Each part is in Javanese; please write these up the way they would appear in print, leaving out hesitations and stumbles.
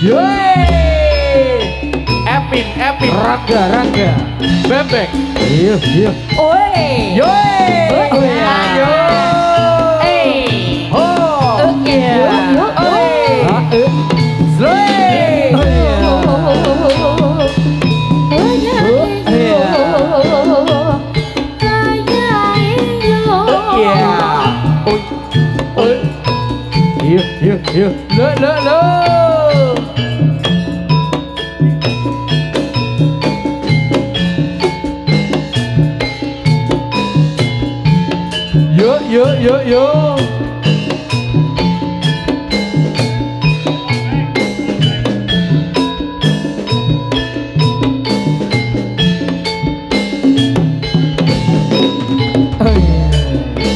Yeay. Epin, Epin. Raga, raga. Bebek. Iya, iya. Oi. Yeay. Ayo. Ho. Slay. Iya, iya, iya. Lo. Yo.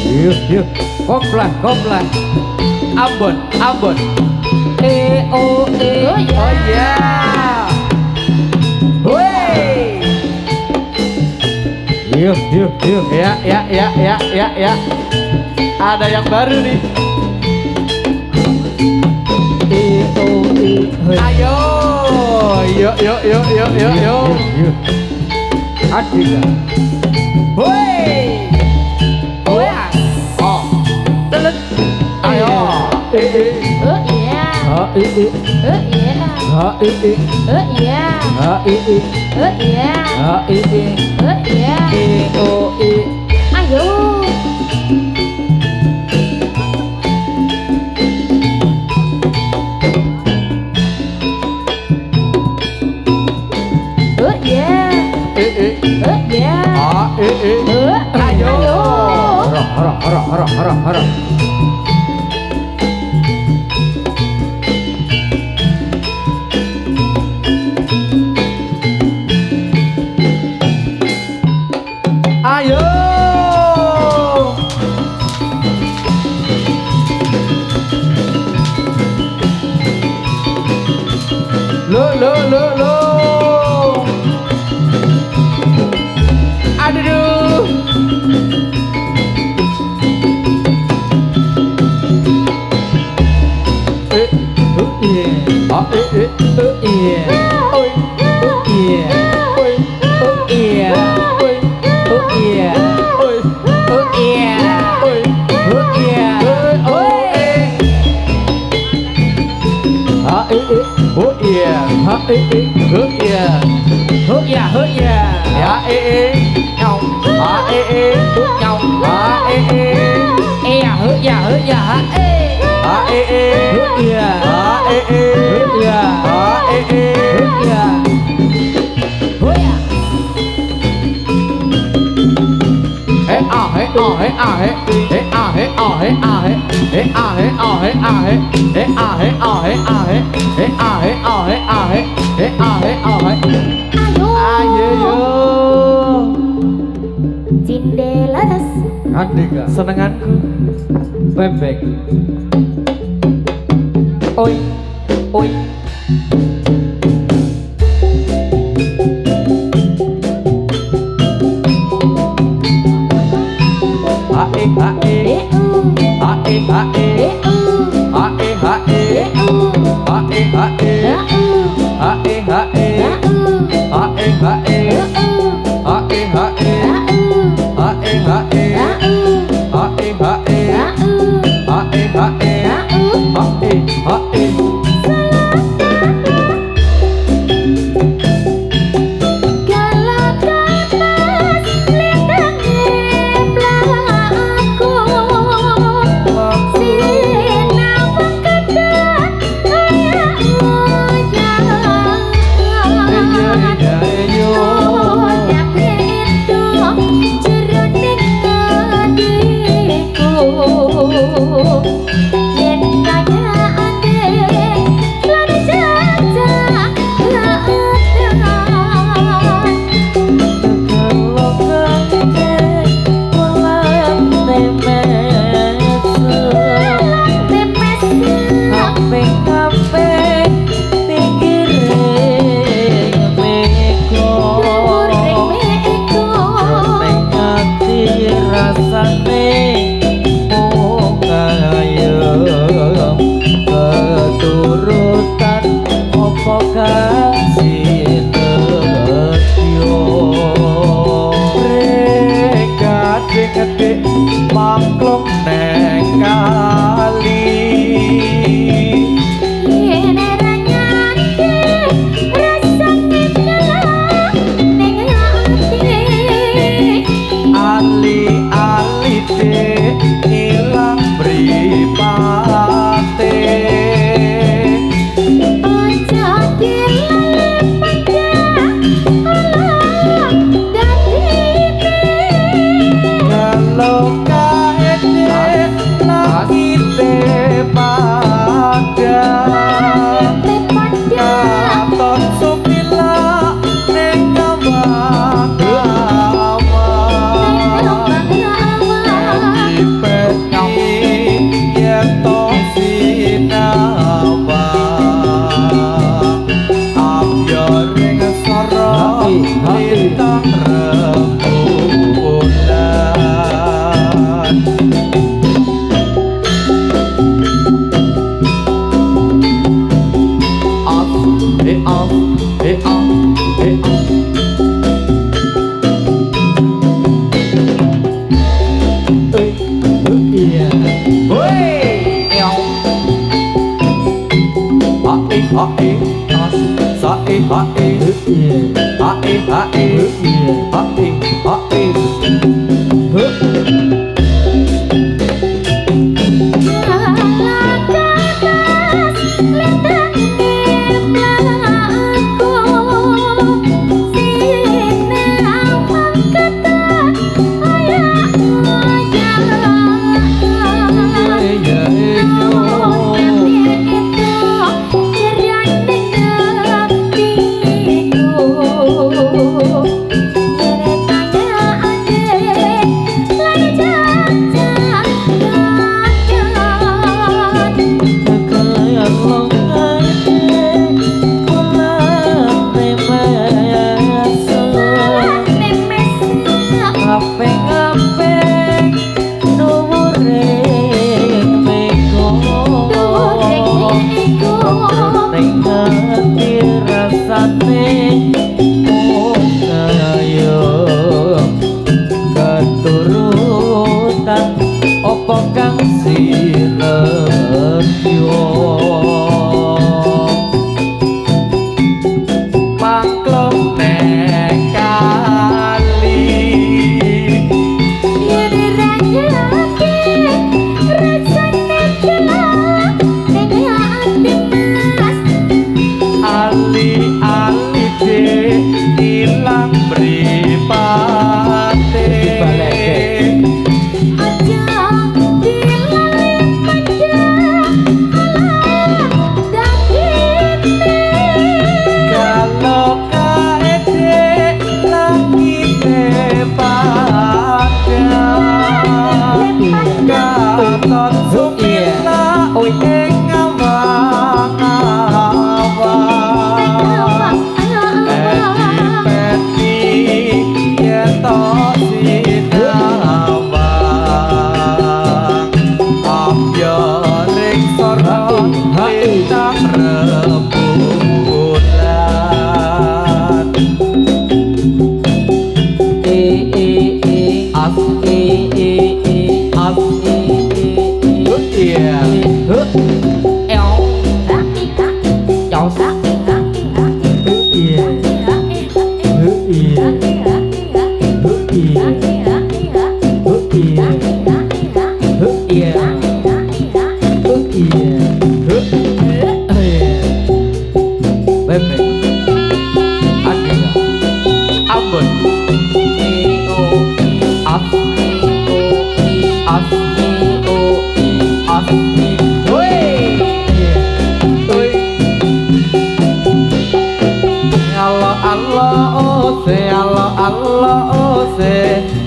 Iya, iya. Komplah, komplah. Ambon. Oh ya. Wey. Iya, iya, iya. Ya. Ada yang baru nih. Ayo. Yo. Iya. Adika. Wey. Oh. Telet. Ayo. Harap. Ayo. Lo. Aduh. Cindelas. Adika. Senenganku. Bebek. Oi. hae sae hae hae hae hae hae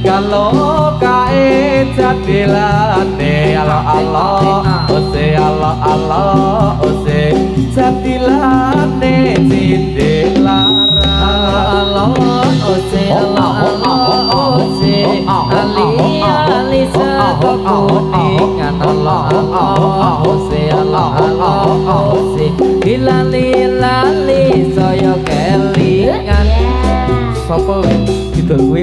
Kalau kae jadilane Allah ose Allah Allah ose jadilane cindik larang Allah ose Allah Allah ose ali ali sakuningan Allah Allah ose Allah Allah ose lali lali saya kelingan sapa gitu kuwi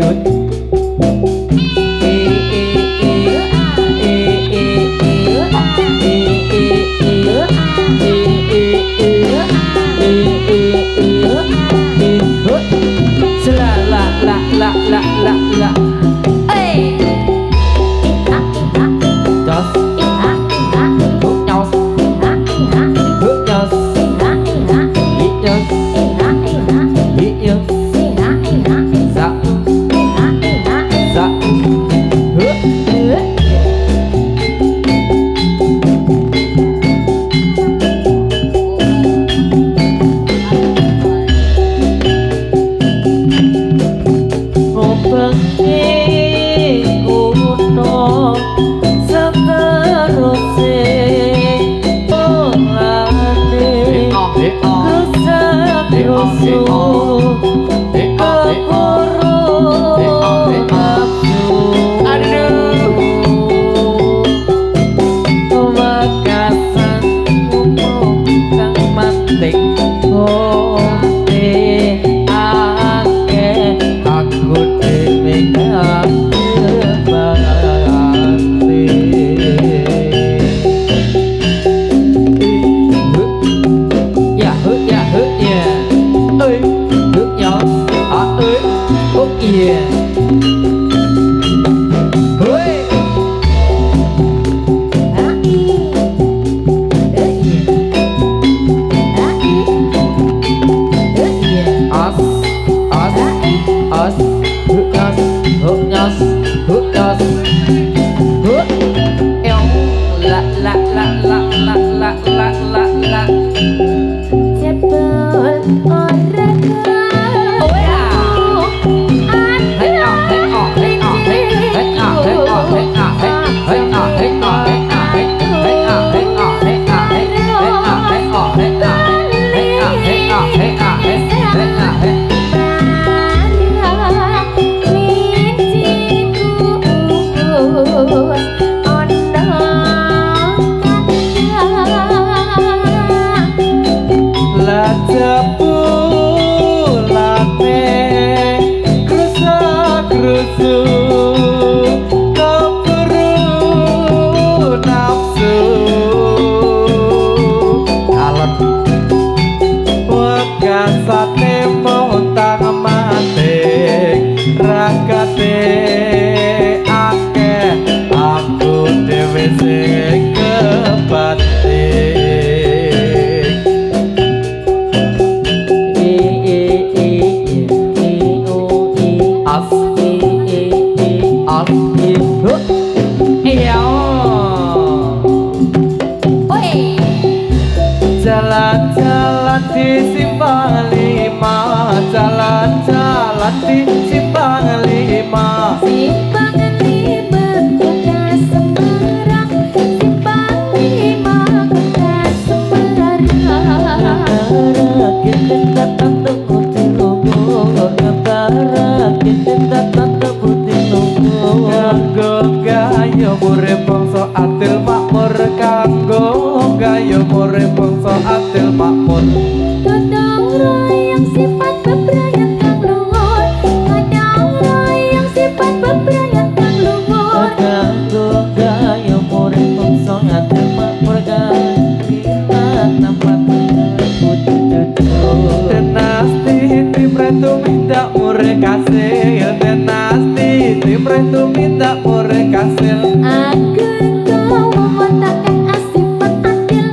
Ya, jebulane krusa-krusu keburu nafsu alon wekasane montang mating rakate akeh aku dhewe sing kebatik jalan-jalan di simpang lima jalan-jalan di simpang lima Simpang lima kota Semarang Simpang lima kota Semarang kita datang ke putih lumpur Negara kita datang ke putih lumpur Kanggo gaya murip bangsa adil makmur Kanggo gaya murip bangsa adil makmur Gotong royong sifat bebrayat kang luhur Gotong royong sifat bebrayat kang luhur Kanggo gaya murip bangsa adil makmur Kita nampak Dinasti Timretu minta murek kasil Dinasti Timretu minta murek kasil Anggun kau memotak kang asifat adil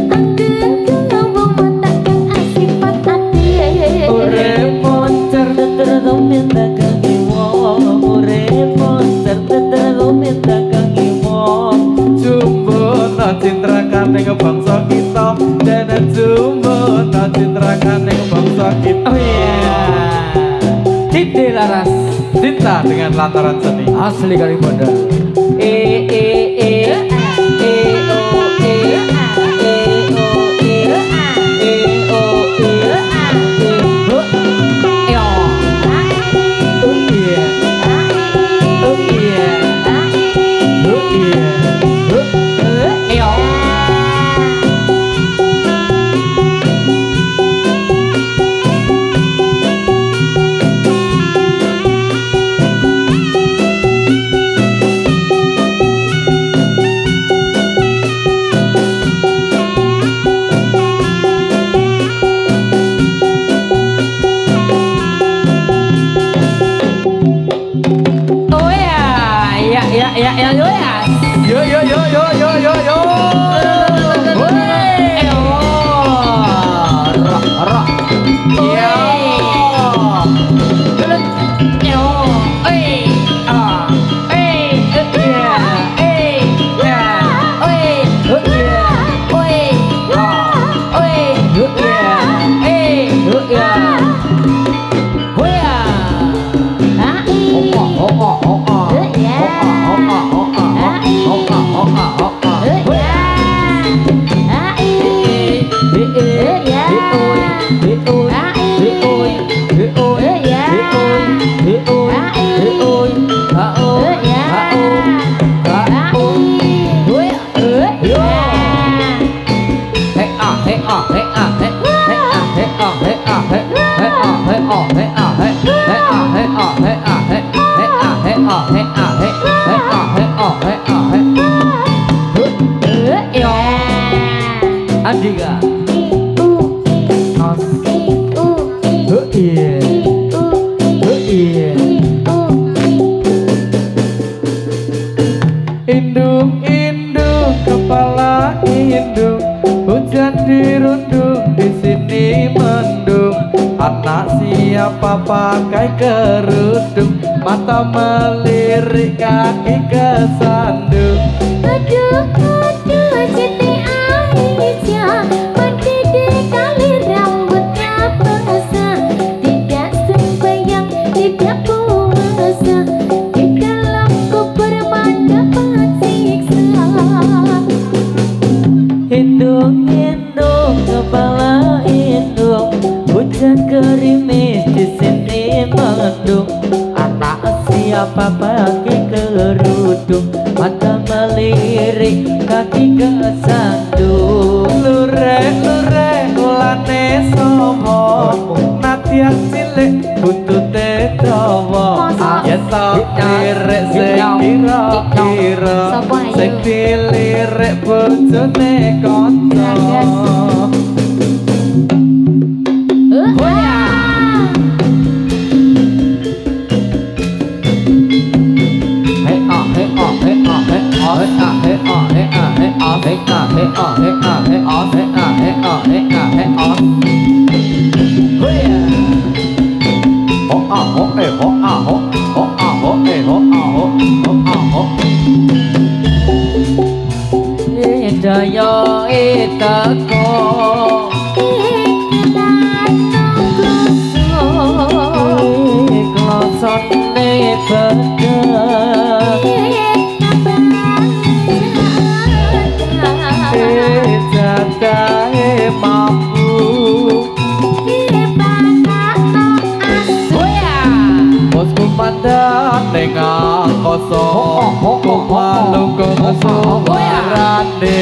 Anggun kau memotak kang asifat adil Urip moncer teteru minta kang iwo Urip moncer teteru minta kang iwo Jumbo na cintra kaning bangsa kita Dan jumbo na cintra kaning bangsa kita Oh iya. Cide Laras Cinta dengan lantaran seni asli kali modal. Yo yo yo yo yo yo yo. Andika indung kepala indung hujan dirundung di sini mendung anak siapa pakai kerudung mata melirik kaki kesandung Aduh, aduh, Siti Aisyah Mendidih kali rambutnya basah Tidak sembayang, tidak puasa Di dalam kubur mendapat siksa Indung kepala indung hujan gerimis di sini mendung anak siapa pakai kerudung mata melirik kaki kesandung lurek lurek ulane so yang cilik buntute dawa yen tak lirik sing kira-kira sing dilirik bojone kanca Daya etako klosone bedah jadahe mampu bosku mandan ning angkasa malung kesuwarane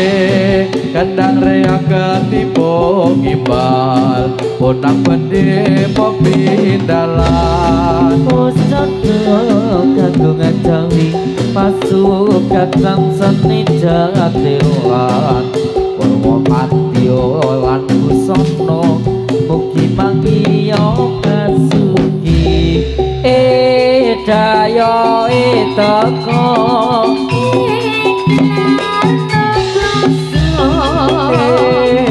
kendang reak ketipung imbal ponang bende pepindalan Pusat kagungan jawi pasukan seni jatilan Purwomantyo lan Busono mugi manggiya kasugi daya etaka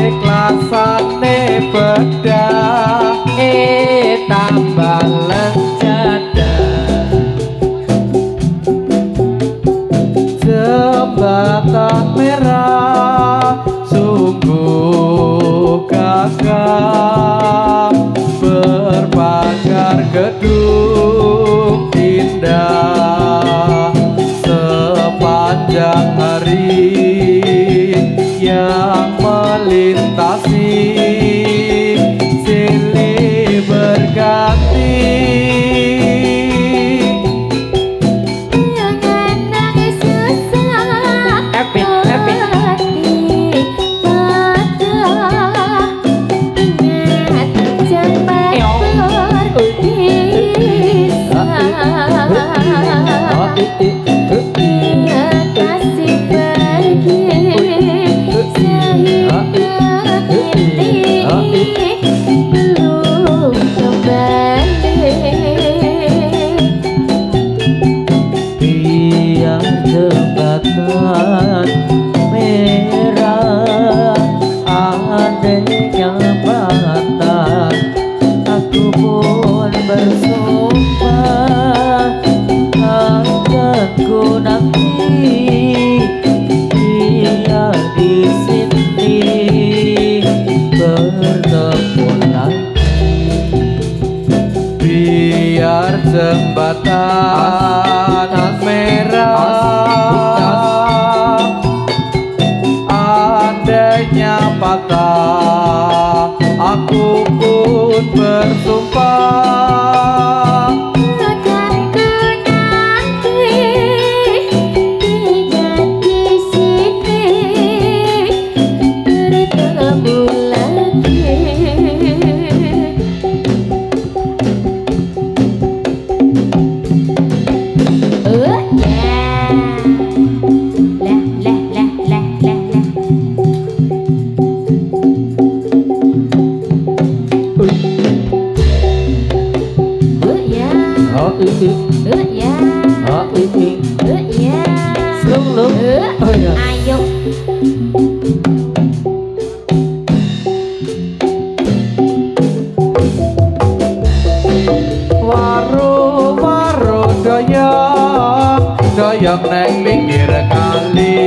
iklasane bedah tambah lenjadah jembatan merah sungguh gagah berpagar gedung indah sepanjang hari yang melintasi silih berganti merah adanya batas aku pun bersumpah akan ku nanti dia di sini bertemu lagi biar jembatan merah andainya patah aku pun bersumpah akan ku nanti dia di sini bertemu lagi. Ayo waru doyong neng pinggir kali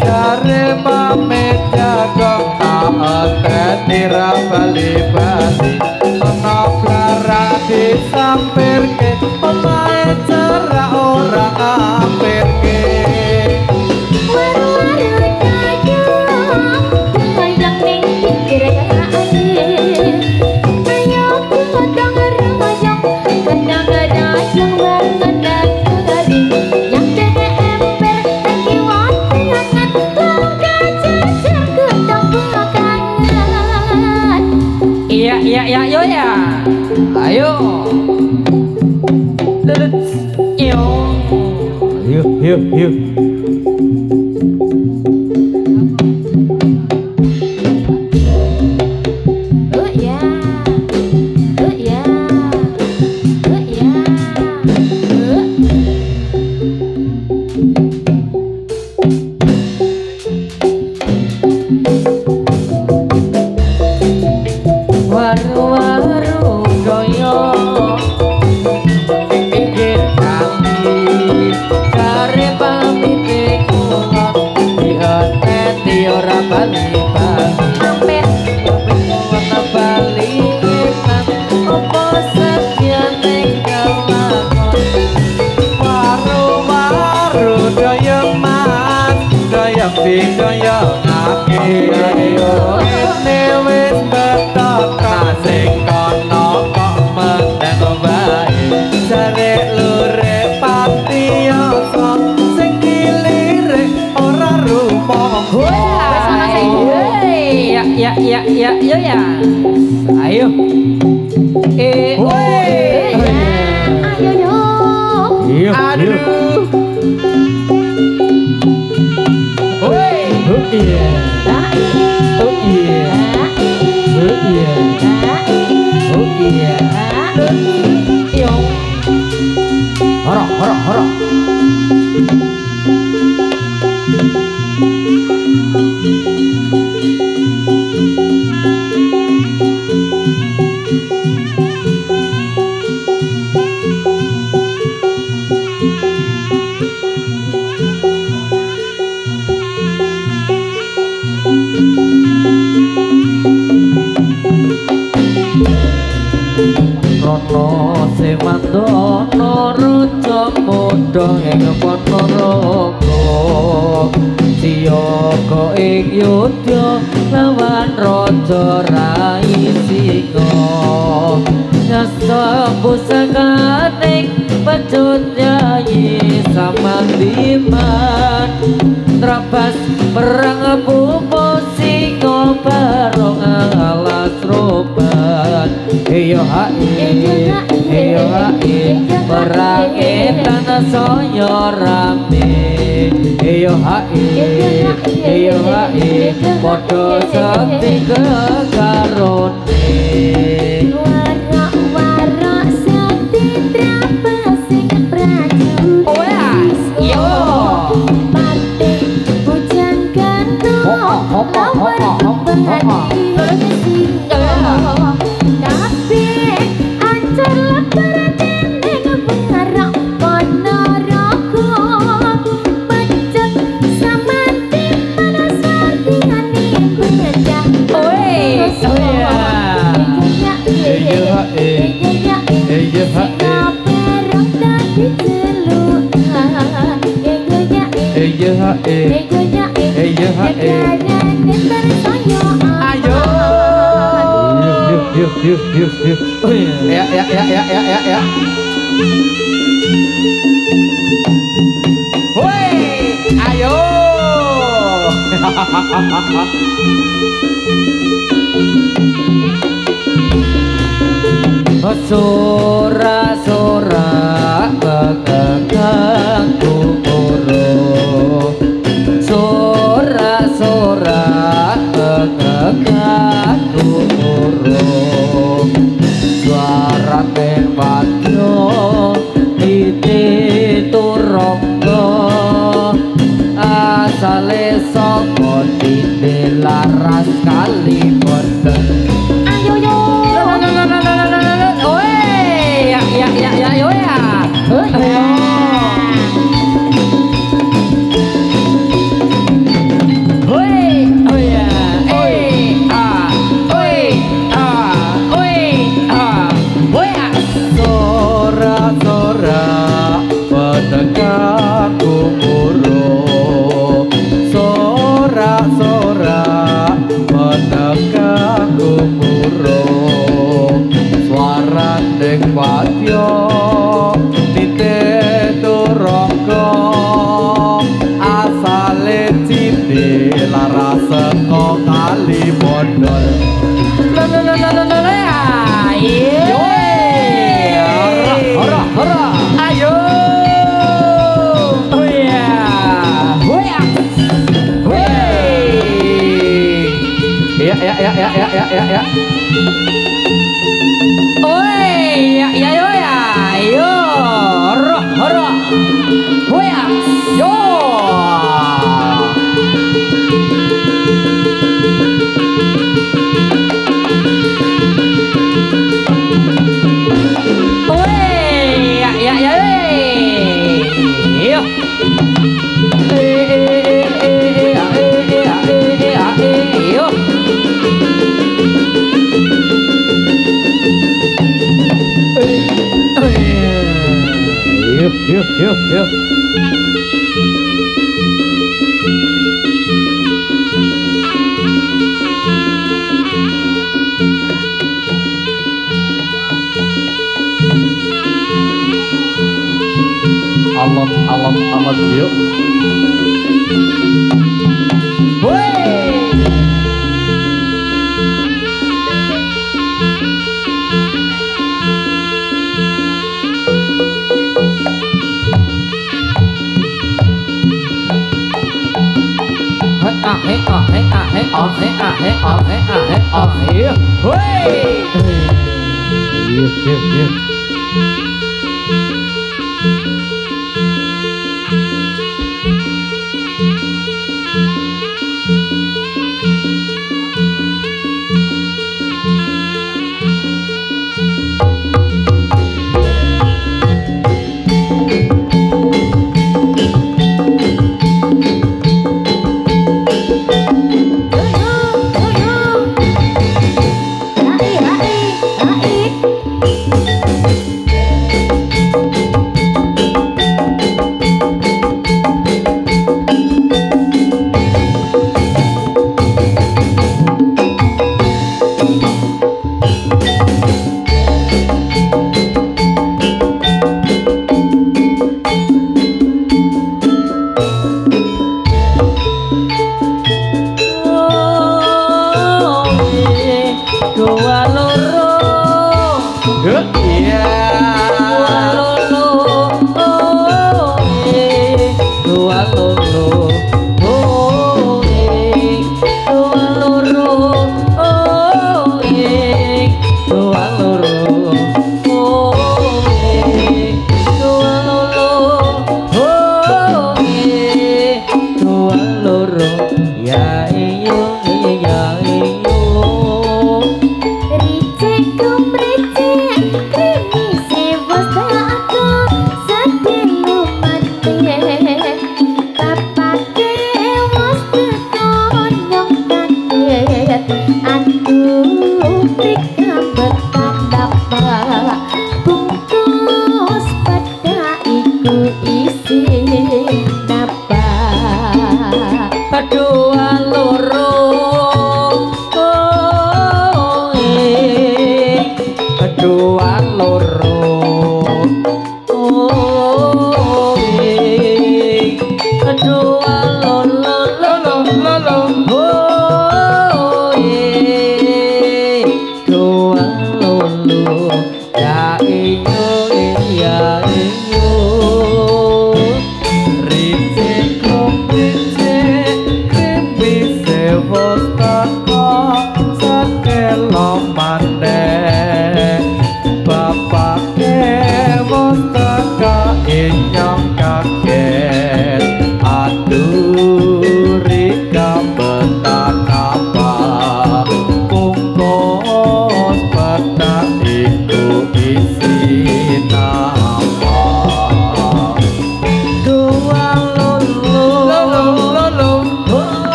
jare pamit jagong enteni ra bali-bali ana blara disampirke omahe cerak ora ampirke Iya yo ya. Ayo. Yo. Yuk. Ya yo ya. Ayo. Aduh. Horok. Rono semandono ruca mudhang ing Ponorogo siyaga ing yudha lawan raja Rai Singa nyasta pusakaning pecut Yayi Samandiman trabas perang pupu Singa barong alas roban Heyo hae perange tanah saya rame Heyo hae padha sekti kekarone Warak sekti trapasing prajurit yo pati bujang ganteng lawan berani Ayo. Yuk. Ya. Woi, ayo. Sora kagangku moro Sora kagangku moro Suara tenwadyo turonggo asale saka dite laras kali boten ayo yo ya ya. Oi, yo, horo, hoya, yo. Yuk. Alam yuk.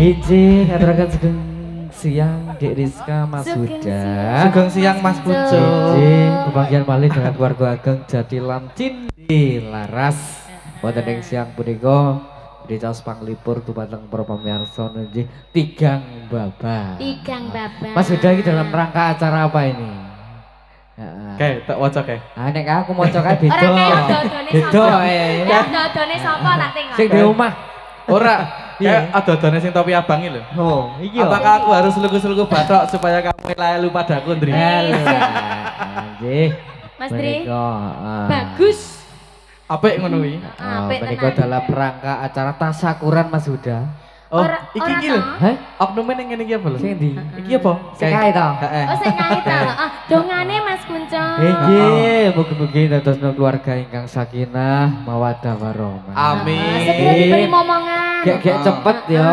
Hiji ngaturaken sugeng siang Dek Rizka Mas Huda. Sugeng siang Mas Pujo. Hiji kebahagiaan malih dengan keluarga ageng Jatilan Cindi Laras. Wonten ing siang punika Dicos panglipur dumateng para pamirsa nggih Tigang Baba. Tigang Baba. Mas Huda iki dalam rangka acara apa ini? Kayak tak waca kayak. Ah nek aku maca kae beda. Ora kayak dodone Beda sapa. ya. Dodone sapa tak tengok. Sing di omah. Ora, Iya. kayak ada-adane sing topi abang iki lho. Oh, iki yo. Apakah aku harus lugu-lugu batok supaya kamu lalu padaku, Ndri? Nggih. Mas Dri. Menika, Bagus. Apik ngono kuwi. Apik menika tenan. dalam rangka acara tasakuran Mas Huda. Oh, Ora- iki ora iki lho. toh? Heh? Oknume ning ngene iki apa lho? Sing ndi? Iki apa? Sing kae to. Heeh. Oh sing kae ta. Heeh. Dongane Mas Kuncung. Nggih, mugi-mugi dadosna keluarga ingkang sakinah mawaddah warahmah. Amin. Segera diberi momongan. Gek cepet ya.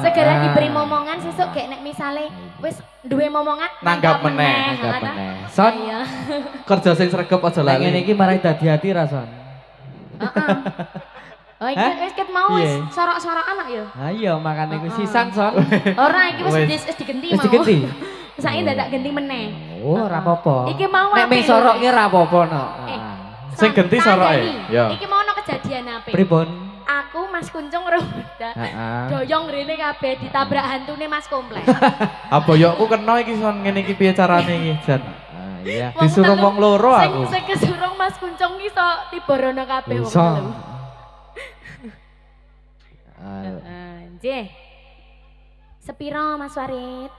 Segera Ah. diberi momongan sesuk gek nek misale wis duwe momongan Nanggap meneh, Nanggap Heeh, ta? meneh. Son, Iya. Kerja sing sregep aja nek ngene lali. iki marai dadi ati ra, Son? Heeh. Oh iki Hah? wis ket mau wis Iya. sorok-sorokan kok ya. Ha iya makane iku sisan, Son. Ora iki wis Wis. digenti Wis mau. digenti. Saiki dadak genti meneh. Oh, ora apa-apa. Iki mau nek ming apik lho. sorok ki ora apa-apa no. Eh. Sing genti soroke. Tandani. Ya. Iki mau ono kejadian apik. Pripun? Aku Mas Kuncung Roda. Heeh. Doyong rene kabeh ditabrak hantune Mas komplek. Apa yo aku kena iki son ngene iki piye carane iki, Jan? Ah iya. Disuruh wong loro Sing aku. sing kesurung Mas Kuncung ki iso tiba rono kabeh wong Iso. telu. Ah, Nggih. Sepiro Mas Warid?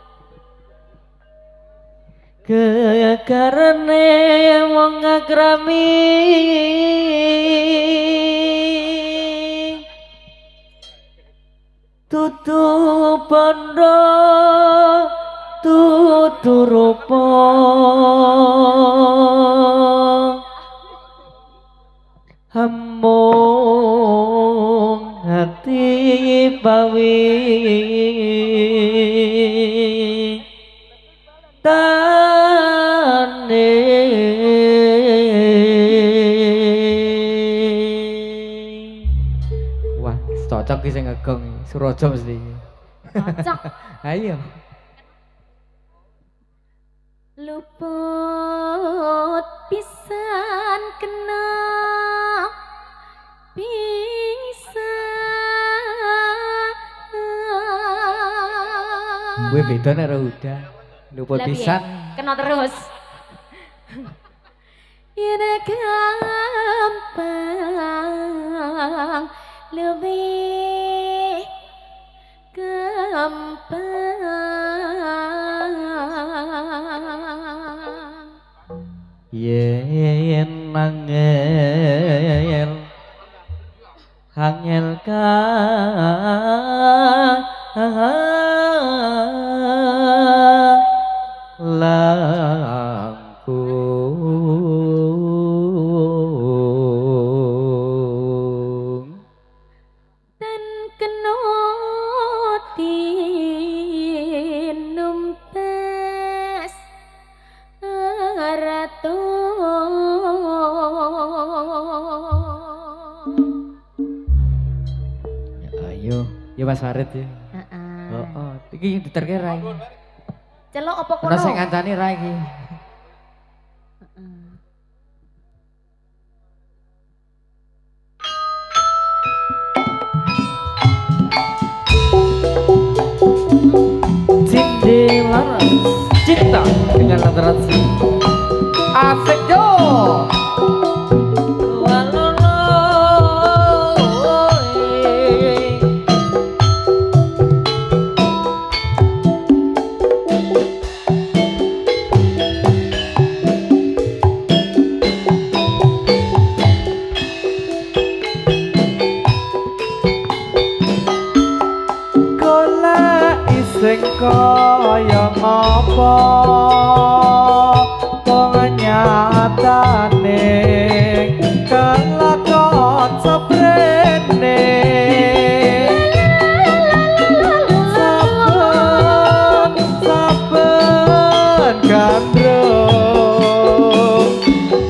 Kekarene wong ngakrami tutu bondo tutu rupa hamung hati bawi tane wah cocok ki sing ngegong Suraja mesti Cocok. ayo Luput pisan kena pisan. gue beda nek udah luput Lah piye? pisan Kena terus. Yen gampang lebih gampang. yen angel angel ka langkung Dan kenotin numpes ratu. ayo ya Mas Farid ya oh iki diterke ra iki Celok apa kono? ana sing ngancani ra iki Cindy Laras cinta dengan literasi asik yo Sing kaya ngapa penganyatane kelakon seprene saben gandrung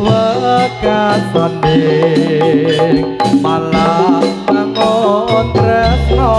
wekasane malah bangun tresno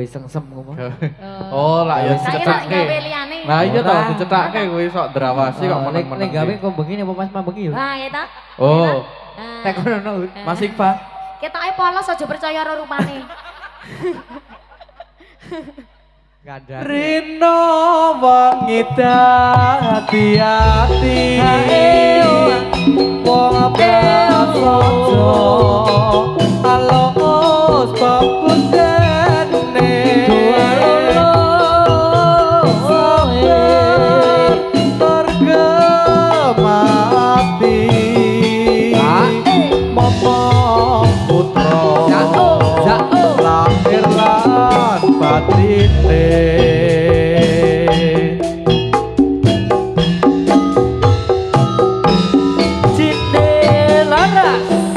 Sengsem ngono. Oh, lah ya dicethake. Nah, iya to, dicethake kuwi sok drawasi kok meneng-meneng. Nek gawe kok bengi apa Mas bengi yo? Ha, ya ta? Oh. Tek ngono. Mas Iqbal. Ketoke polos aja percaya karo rupane. Gandane. Rino wengi hati-hati. Wong prasaja. Alus bagus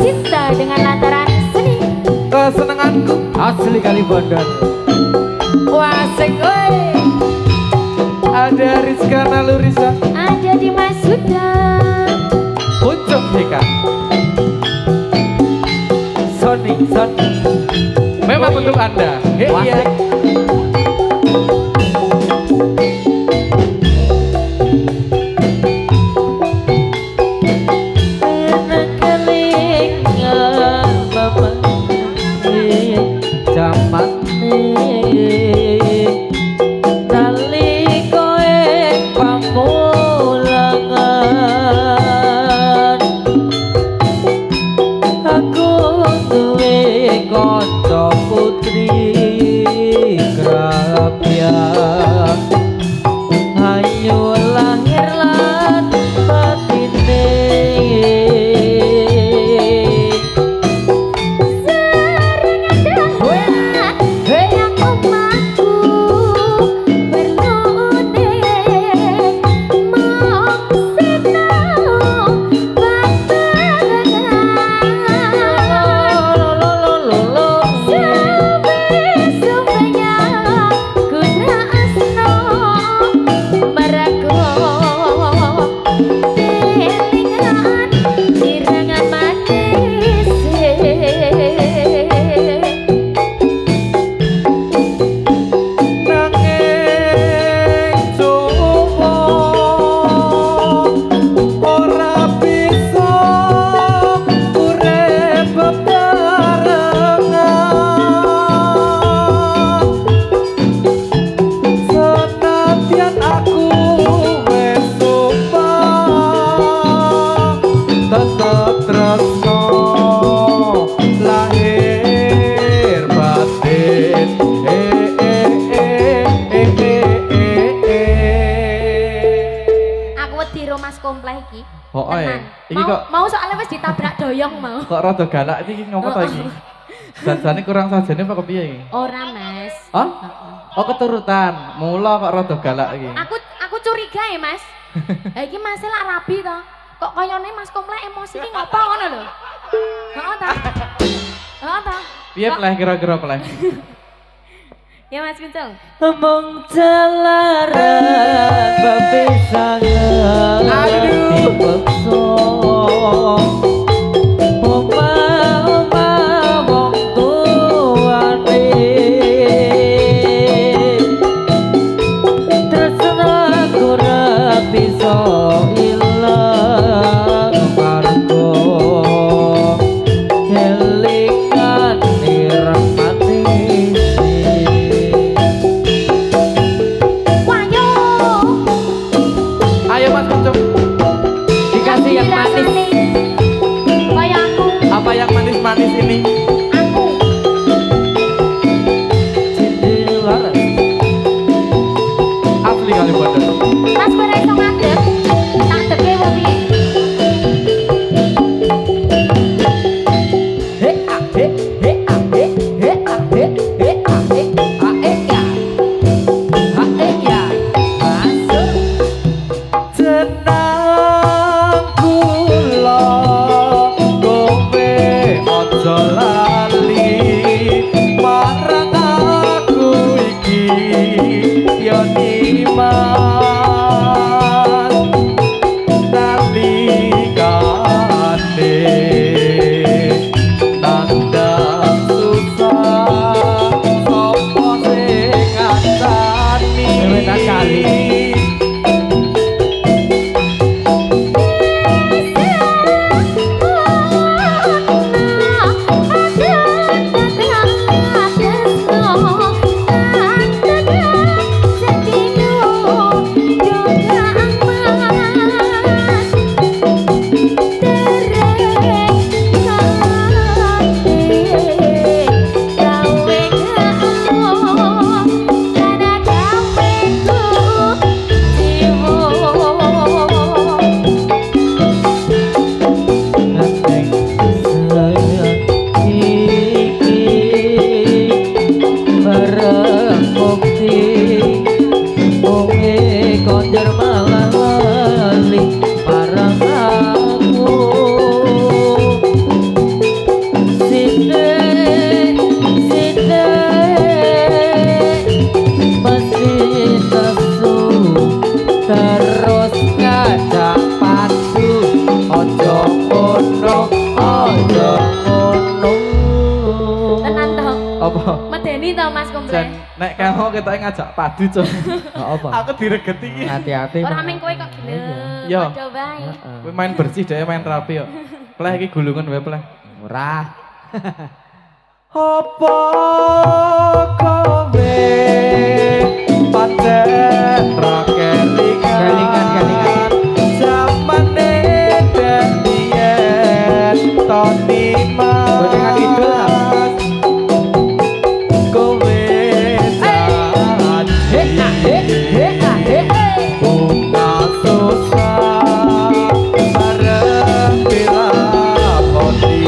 Cinta dengan lantaran seni kesenanganku asli kali Bondan. wasik oi. Ada Rizka Nalurisa, Ada di Mas Huda, Ucap Dika, Sony. memang untuk Anda. Iya. Mau soalnya wis ditabrak doyong mau. Kok rada galak iki ngopo to iki? Sajane kurang sajane apa kepiye iki? Ora, Mas. Hah? Oh keturutan. Mula kok rada galak iki. Aku curiga ya, Mas. Lah iki Mas lak rabi to. Kok kayane Mas Komplek emosi iki ngopo ngono lho. Heeh ta? Heeh ta? Piye pleh kira-kira pleh? Ya Mas Kuncung. Mong jalaran bepisangan. Aduh. Dipeksa. Oma-oma wong tuane. Tresna ora bisa ilang margo. Kelingan nirmati. Ayo Mas Kuncung. Dikasih yang medeni to Mas Jan komplek. nek kamu ketoke ngajak padu, Cung. Enggak apa. Aku diregeti iki. Hati-hati. Ora Mang. meng kowe kok gila. Yo. Padha wae. Heeh. Kowe main bersih dhewe main rapi kok. Pleh iki gulungan wae pleh. Murah. Apa kowe pancen ra kelingan zamane dadiyen Tony Godengan idul lah. kowe bunga susah bareng bila poni.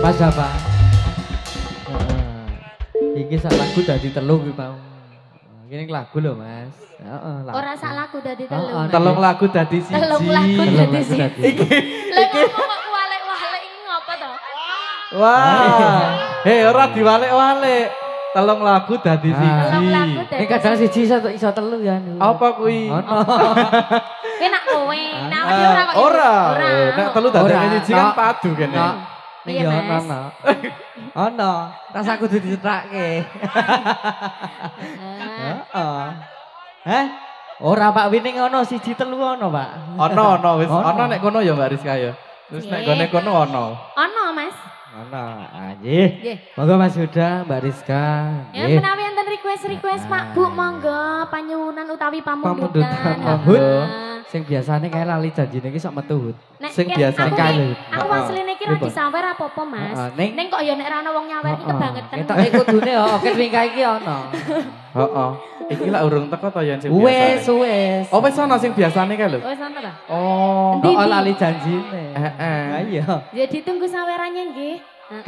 Mas apa? Iki sak lagu dadi telu kuwi mau. Ini lagu lho, Mas. Heeh, lagu. Ora sak lagu dadi telu. Oh, Mas. Telung lagu dadi siji. Telung lagu Telung dadi lagu siji. dadi. Lah kok walek-walek iki ngopo to? Wah. Hei, ora diwalik-walik. Telung lagu dadi Ah. siji. Telung lagu dadi. Ini kadang siji iso telu ya. Apa kuwi? Ono. Kowe nak kowe, nak dia ora kok. Ora. Ora. Nek telu dadi Ora. siji kan No. padu kene. Ono. Ning Iya, yo Mas. ono. Ono. Rasa kudu dicethake. Ah. Heeh. Hah? Ora Pak Wining ono siji telu ono, Pak. Ono wis Ono. ono nek kono ya Mbak Rizka ya. Terus nek gone kono ono. Ono, Mas. Ono. Nggih. Nggih. Monggo Mas Yuda, Mbak Rizka. Ya Nggih. menawi enten request Pak Bu, monggo panyuwunan utawi pamundutan. Pamundutan, Heeh. Hut. Sing biasane kae lali janjine iki sok metu Hut. Nek Sing ken biasa aku kae. ki- Aku Heeh. asline iki ra Pripun? disawer apa-apa, Mas. Heeh, ning- Ning kok ya nek ra ono wong nyawer iki kebangetan. Ketoke kudune yo oke ringka iki ono. Heeh. Iki lak urung teko to ya sing Wes, biasa. wes. Oh wis ono sing biasane kae lho. Wis ana ta? Oh. Endi? Oh, lali janjine. Heeh. Ayo. Ya ditunggu sawerannya nggih.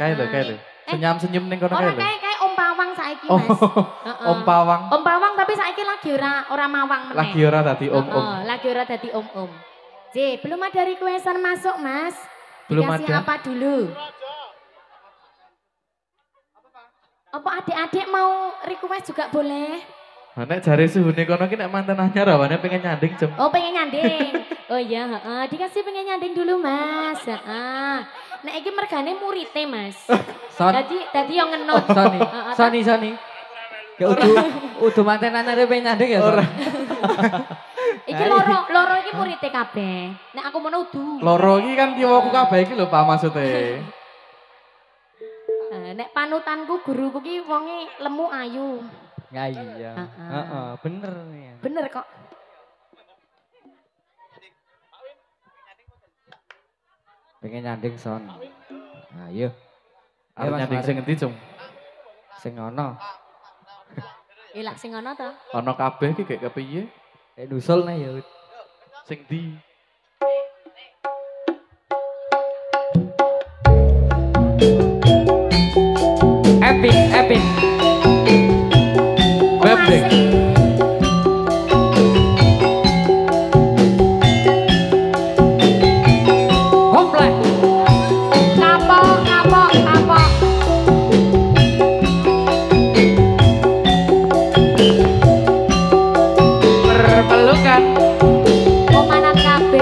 Kae lho, kae lho. Senyum-senyum ning kono kae Ora lho. kae Om Pawang saiki, Oh, Mas. Heeh. Om Pawang Om Pawang tapi saiki lagi ora mawang meneh. lagi ora dadi om-om. Heeh, lagi ora dadi om-om. J, belum ada requestan masuk, Mas. Belum Dikasih ada. apa dulu? Apa adik-adik mau request juga boleh? Nah, nek jare suhune kono ki nek mantan anyar awane pengen nyanding, Jeng. Oh, pengen nyanding. Oh iya, heeh. Dikasih pengen nyanding dulu, Mas. Heeh. Nek iki mergane murite, Mas. Son. Dadi yang ngenut. Soni. Heeh, Soni. Ya udu manten anyare pengen nyanding ya, Son. Iki loro iki murite kabeh. Nek aku mono udu. Loro iki kan kiwaku kabeh iki lho Pak maksude. Nek panutanku guruku ki wonge lemu ayu. Ya iya. Heeh, bener nih. Bener kok. Pengen nyanding Son. Ayo. Arep Mas nyanding Mari. sing endi, Jung? Sing ono. Ilak sing ana to. Ana kabeh iki gek kepiye? Nek nusul nih ya. Sing ndi? Epic. Bebek. Komplek. Kapok. Perpelukan. Komanan kabeh.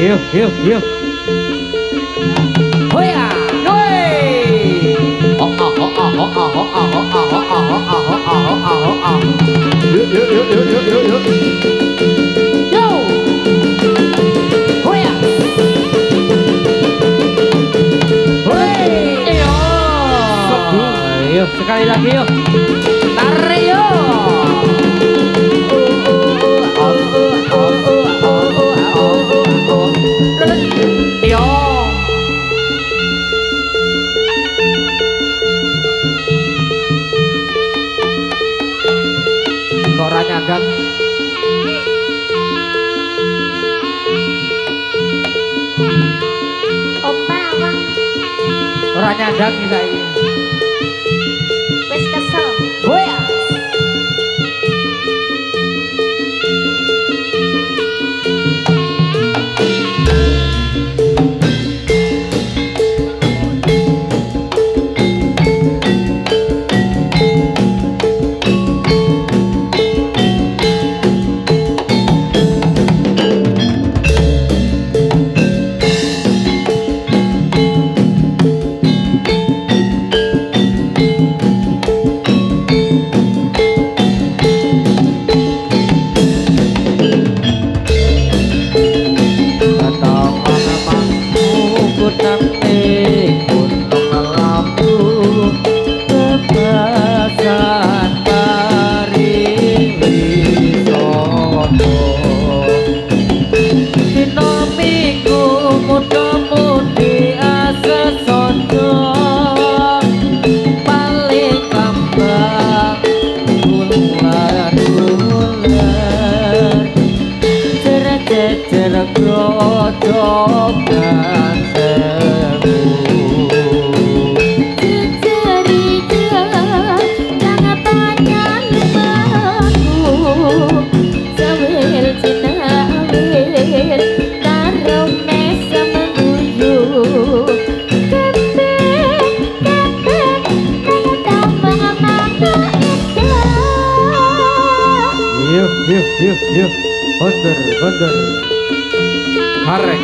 Yuk, yuk, yuk. Hoya, yoi. Oh, oh, oh, oh, oh, oh, oh, oh, oh, oh, oh, oh, oh, oh, oh. Yuk, yuk, yuk, yuk, yuk, yuk, yuk. Yo. Hoya. Hoi. Yo. Yuk, sekali lagi yuk. Tarik yuk. Kok ora nyagan? Opa awang Ora nyadang iki saiki. wis kesel. Boya. Yuk, onder, karek.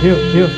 Yuk. Yuk.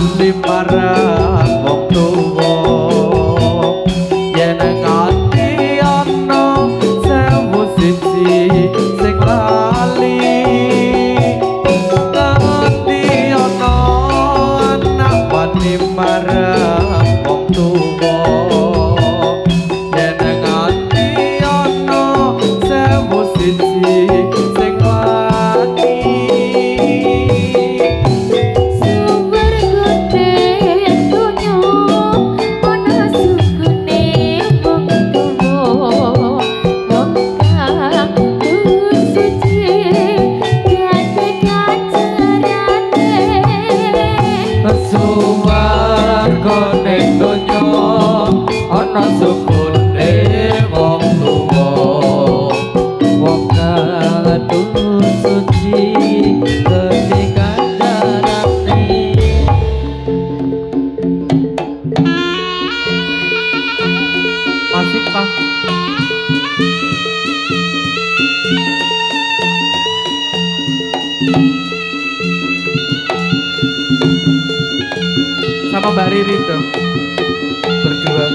wali marang wong tuwa yen nganti ana sewu siji sing lali nganti ana anak wali marang wong tuwa yen nganti ana sewu siji sing lali sama Mbak Riri dong berdua.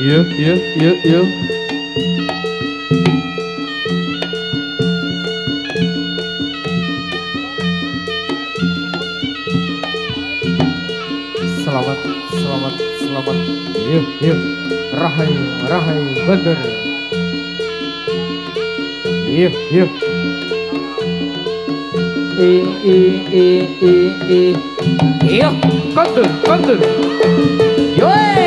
Yuk. Selamat. Yuk. Rahai bener. Yuk. Yuk, kontur. Yoi.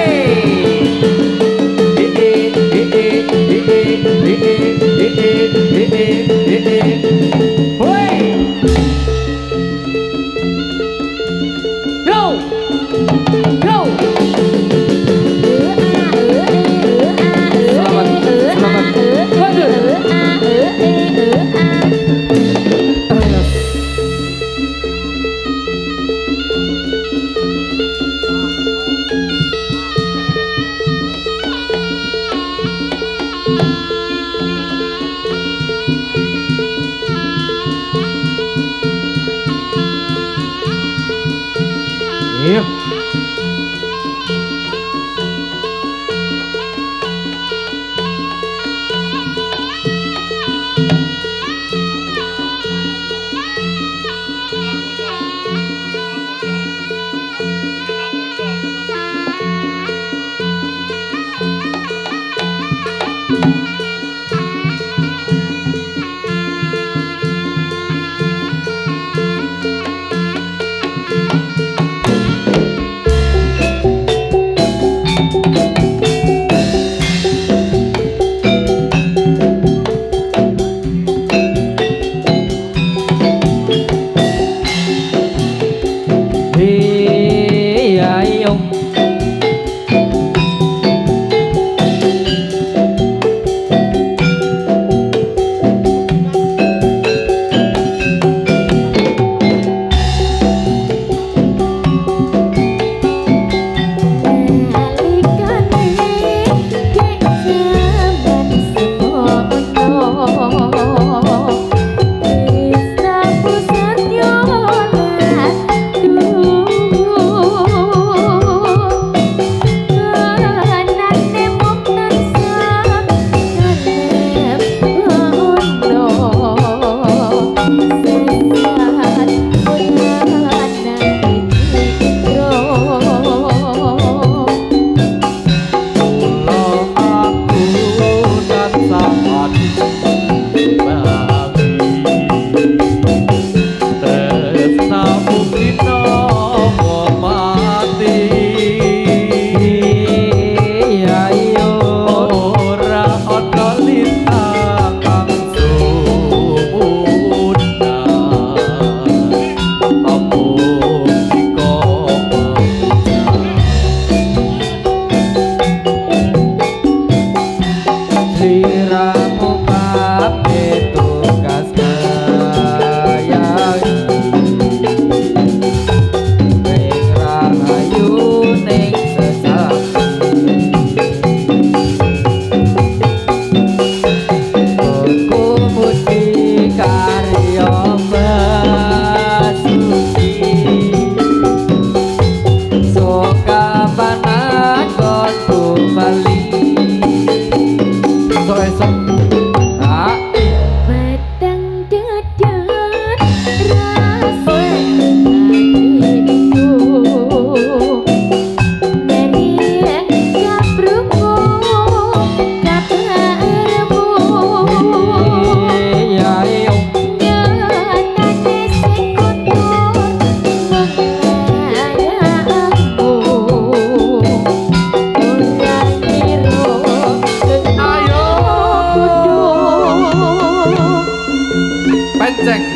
Iya.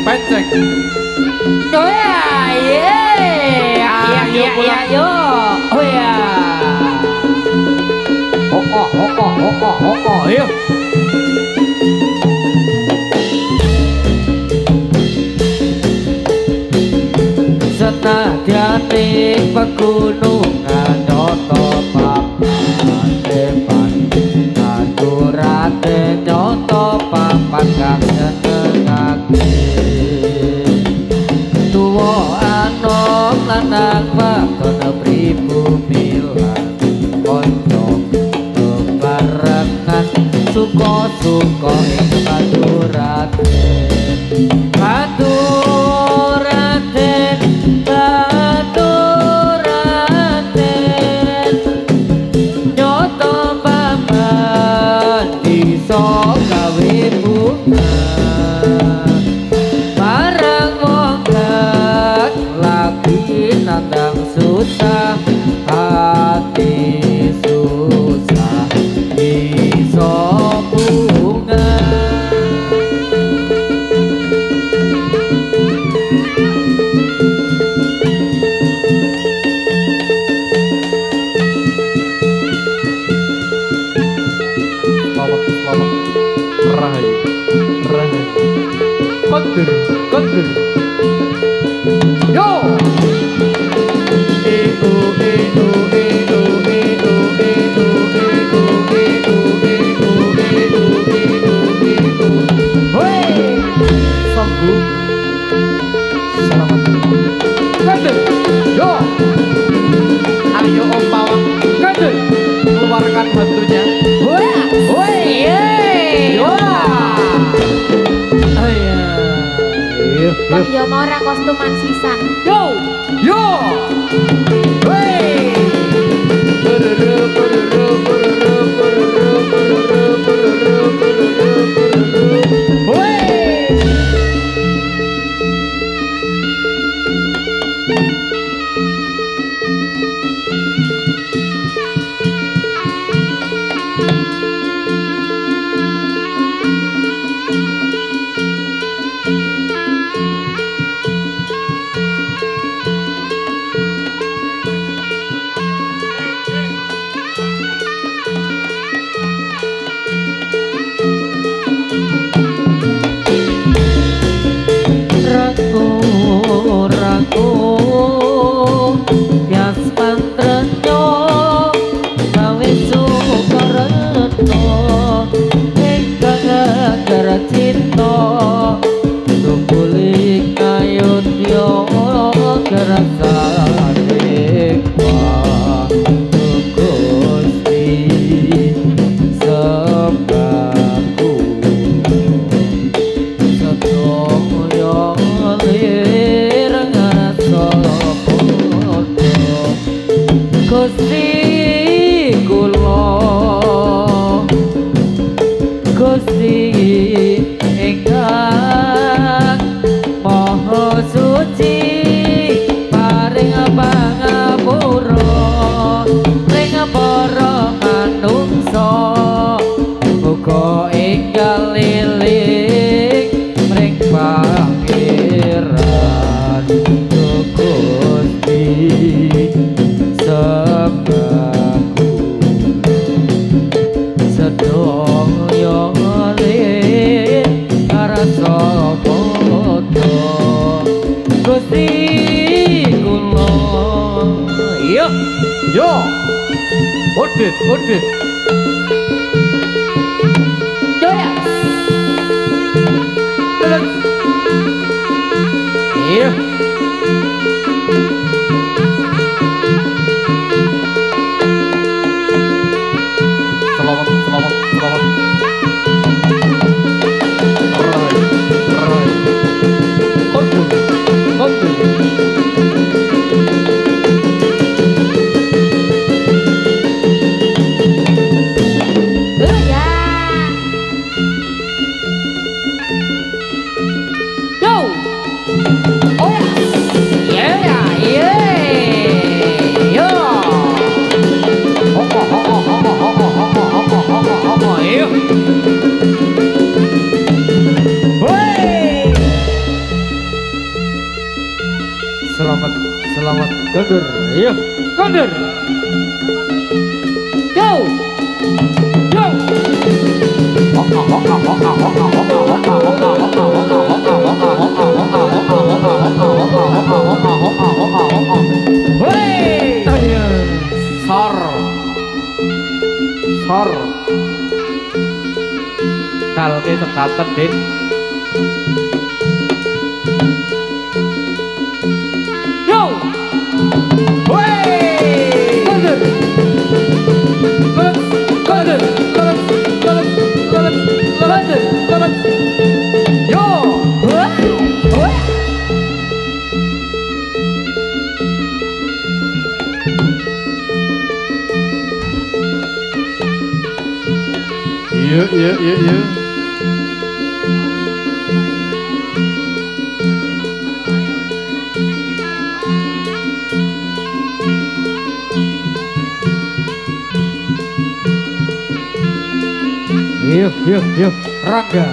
penceng, penceng. Oh ya, iya, iya, iya, yo, oh ya. Ayo. Senadyane pegunungan nyoto papan depan aturate nyoto papan kang senengake tuwa anom lanang wadon pribumi lan kanca bebarengan suka-suka ing aturate susah hati susah iso bunga Selamat Rahayu Kondur Yo ayo Om Pawang Kadek keluarkan hantunya. Kok yo mau ora kostuman sisan. Yo Udit Joya iya selamat kondur selamat kondur. Ayo, kondur. Go. Go. Hei. Sor. Sor. Kalke sekaten, Din. Yo. Hei. Kondur. Kondur. Kondur. Yo. Iya. Yuk, Rangga.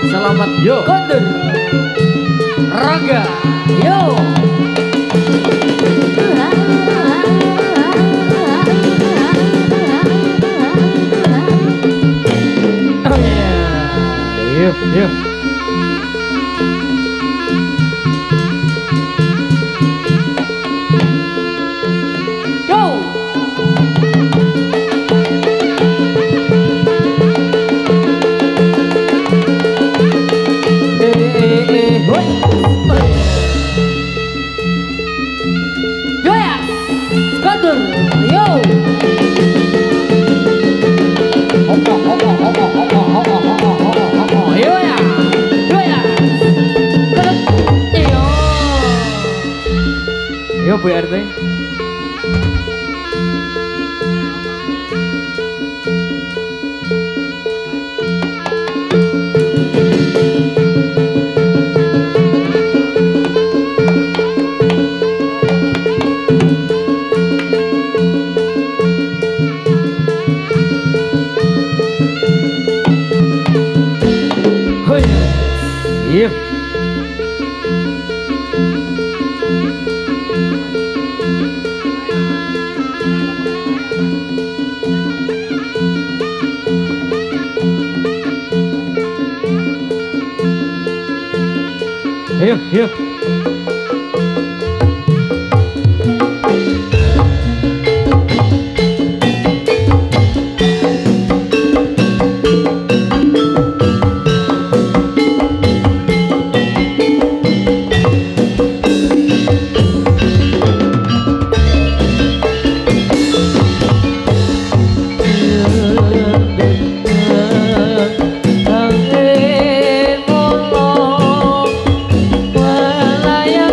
Selamat yo kondur Rangga yo. Yuk. Yo Bu RT. Iya. Yuk. Malaya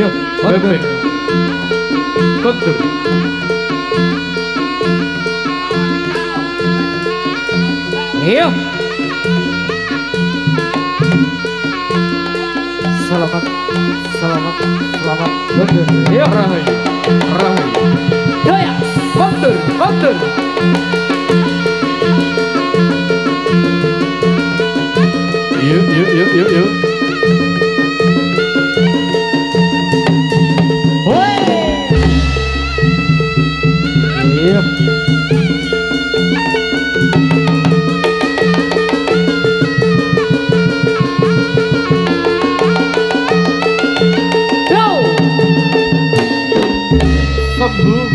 Kondur. Kondur. Iya. Selamat. Kondur. Iya. Rahai. Jaya. Kondur. Yuk. Iya. Sembuh.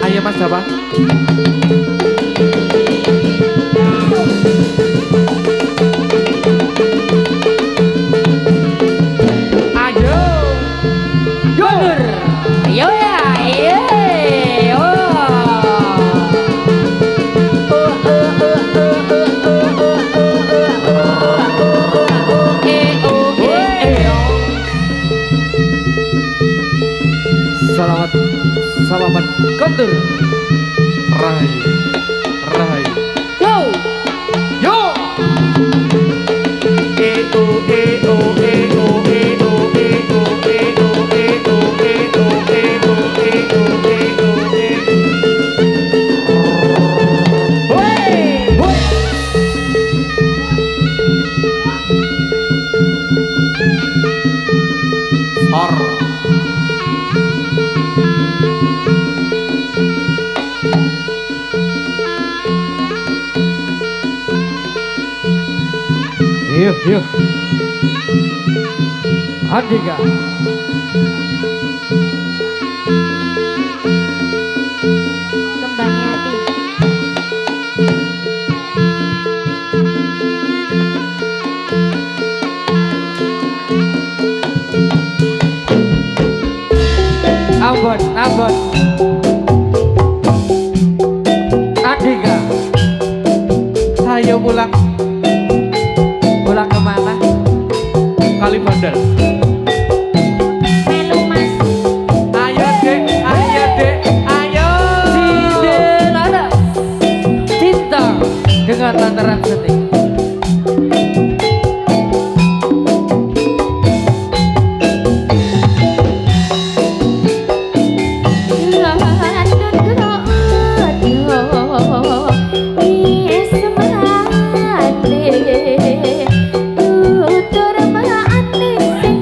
Ayo Mas Japa. Ayo. Gunur. Ayo ya. Selamat kondur. Rahai. Yo. Yuk. Andika. Kembangnya hati. Ambon. Andika. Saya pulang kemana? Kalibandar. Melu Mas. Ayo dek. Cinta dengan lantaran sedih. Tutur manis sing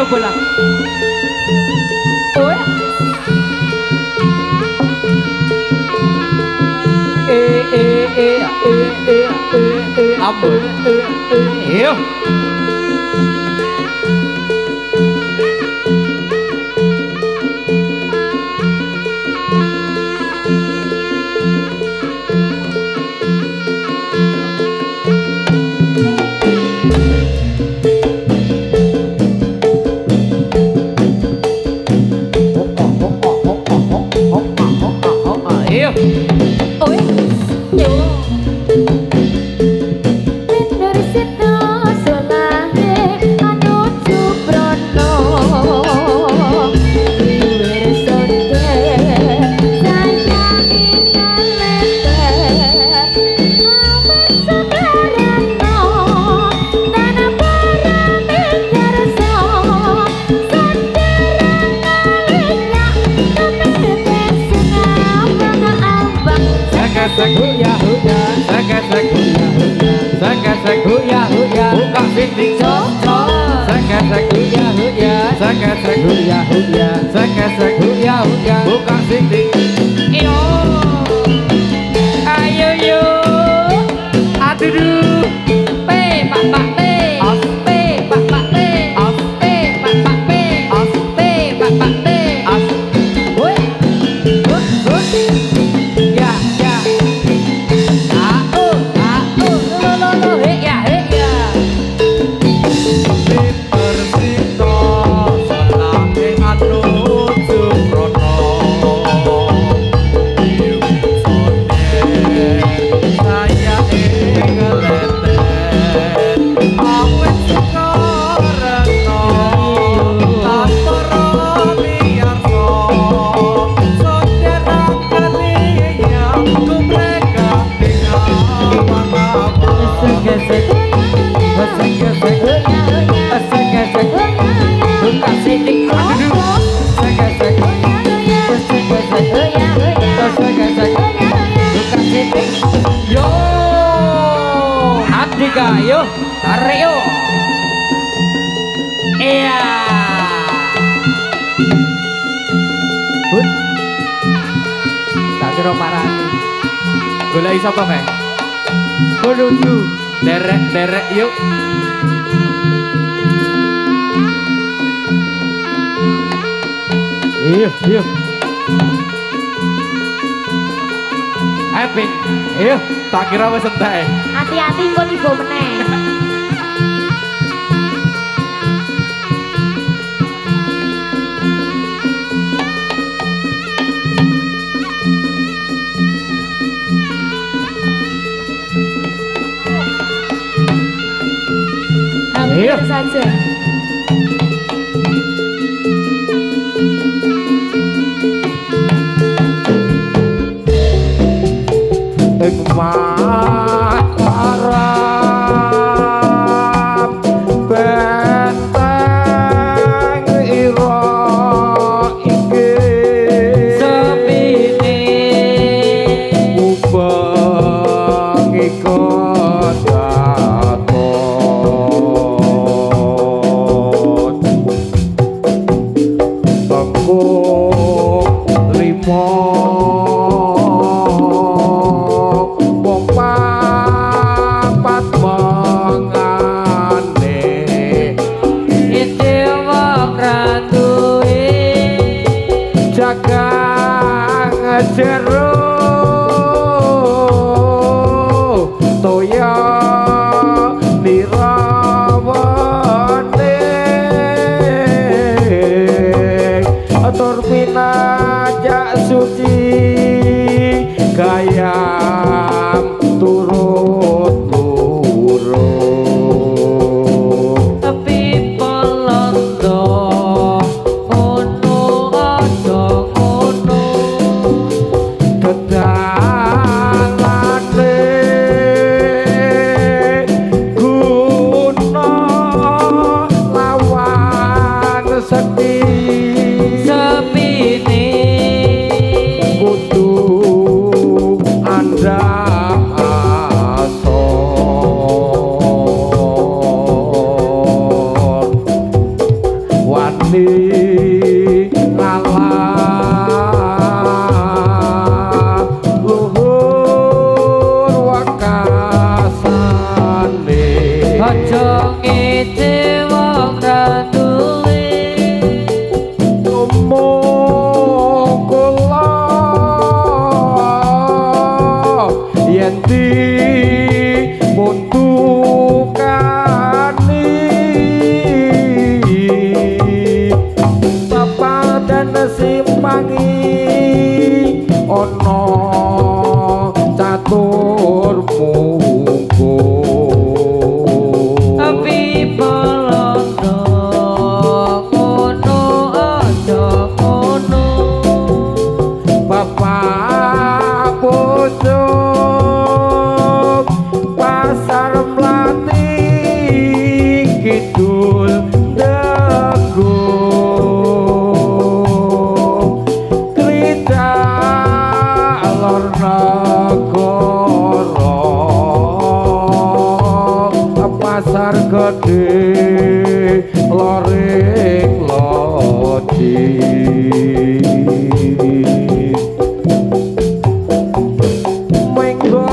bola. Ambon. Iyo. Yo, tarik yo. Iya. Bud. Tak kira parani. Golek sapa kae? Menuju Derek yuk. Iyo. Epic. Iyo. Tak kira wis entek. Hati-hati kok tiba meneh. Hampir saja. yendi muntukani papa dan simpangi ono catur mungku tapi polondo ngono aja ngono bapak pucuk pasar melati kidul dagu kerja lor negara pasar gede loring lodi minggu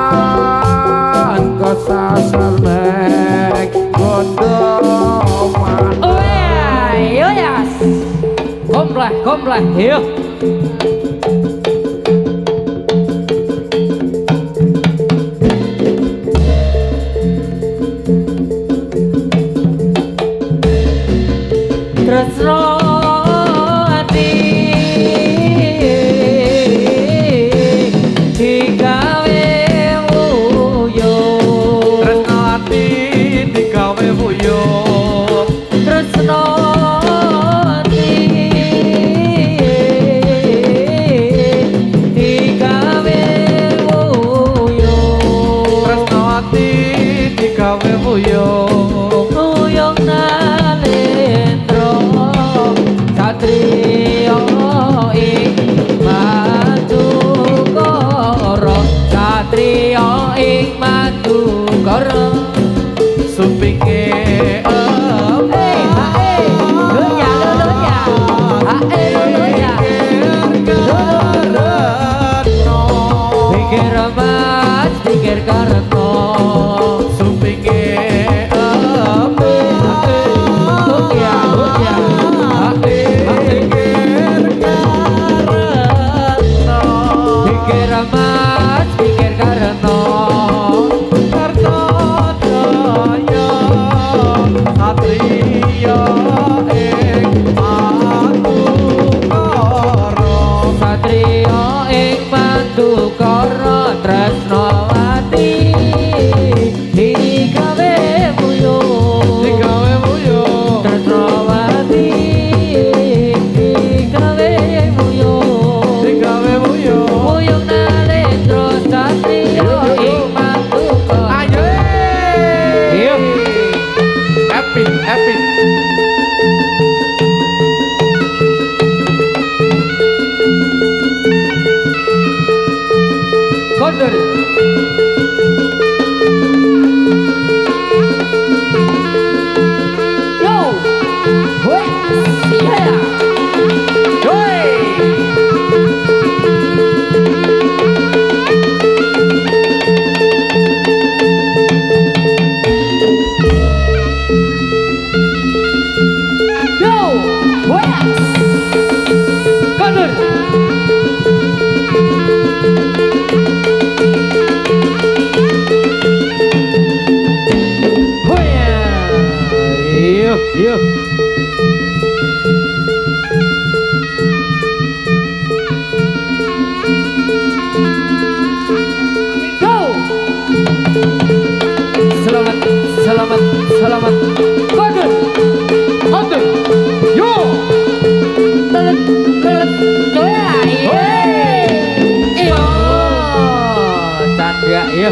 ngetan kesasar nek gondoman oh ya yes komplek yuk tresno ati digawe wuyo tresno ati digawe wuyo tresno ati digawe wuyo tresno ati digawe wuyo uyong nalendro satrio ing madukara satrio ing madukara supinge pikir mas pikir karena supinge pikir mas pikir karena karto daya satria ing madukara satrio ing madukara tresnawati digawe muyo digawe wuyo tresnawati digawe muyo digawe wuyo muyung nalendra satrio ing madukara ayo epic kondur yo woi siya yo woi kondur Yo. go selamat kondur Yo. iya canda ya